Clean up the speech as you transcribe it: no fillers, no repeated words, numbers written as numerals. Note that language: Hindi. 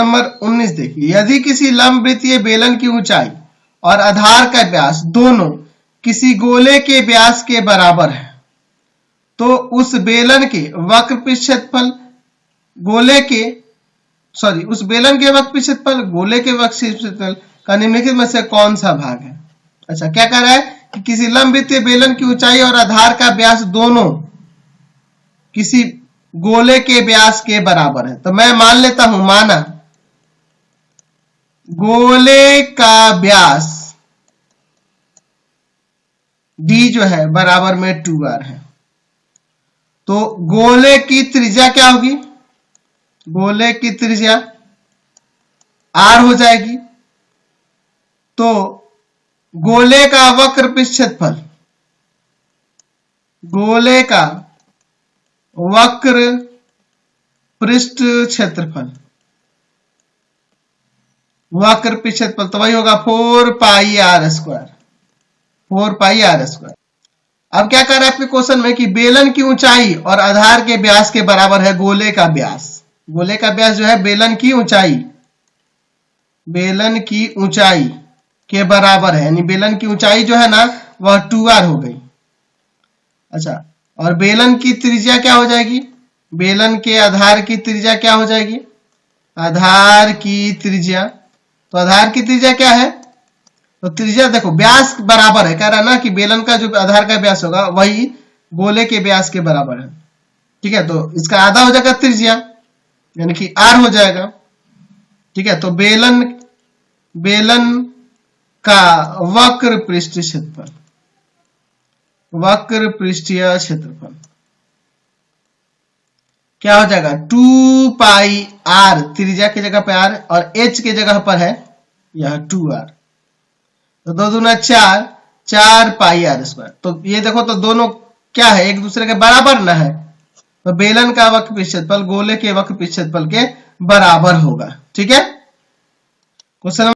नंबर 19 देखिए, यदि किसी लंबवृत्तीय बेलन की ऊंचाई और आधार का व्यास दोनों किसी गोले के व्यास के बराबर है तो उस बेलन के वक्र पृष्ठफल उस बेलन के वक्र पृष्ठफल गोले के वक्र पृष्ठफल का निम्नलिखित में से कौन सा भाग है। अच्छा, क्या कह रहा है कि किसी लंबवृत्तीय बेलन की ऊंचाई और आधार का व्यास दोनों किसी गोले के व्यास के बराबर है। तो मैं मान लेता हूं, माना गोले का व्यास d जो है बराबर में 2r है, तो गोले की त्रिज्या क्या होगी, गोले की त्रिज्या r हो जाएगी। तो गोले का वक्र पृष्ठफल, गोले का वक्र पृष्ठ क्षेत्रफल, वक्र पृष्ठफल तो वही होगा 4 पाई r स्क्वायर, 4 पाई r स्क्वायर। अब क्या कर रहा है आपके क्वेश्चन में कि बेलन की ऊंचाई और आधार के व्यास के बराबर है गोले का व्यास। गोले का व्यास जो है बेलन की ऊंचाई के बराबर है, यानी बेलन की ऊंचाई जो है ना वह 2r हो गई। अच्छा, और बेलन की त्रिज्या क्या हो जाएगी, बेलन के आधार की त्रिज्या क्या हो जाएगी, आधार की त्रिज्या, तो आधार की त्रिज्या क्या है, तो त्रिज्या देखो व्यास बराबर है, कह रहा है ना कि बेलन का जो आधार का व्यास होगा वही गोले के व्यास के बराबर है। ठीक है, तो इसका आधा हो जाएगा त्रिज्या, यानी कि r हो जाएगा। ठीक है, तो बेलन का वक्र पृष्ठीय क्षेत्रफल, वक्र पृष्ठीय क्षेत्रफल क्या हो जाएगा 2 पाई r, त्रिज्या की जगह पे r और h की जगह पर है यह 2r, तो 2 दूना 4, 4 पाई r स्क्वायर। तो ये देखो तो दोनों क्या है, एक दूसरे के बराबर ना है, तो बेलन का वक्र पृष्ठफल गोले के वक्र पृष्ठफल के बराबर होगा। ठीक है, क्वेश्चन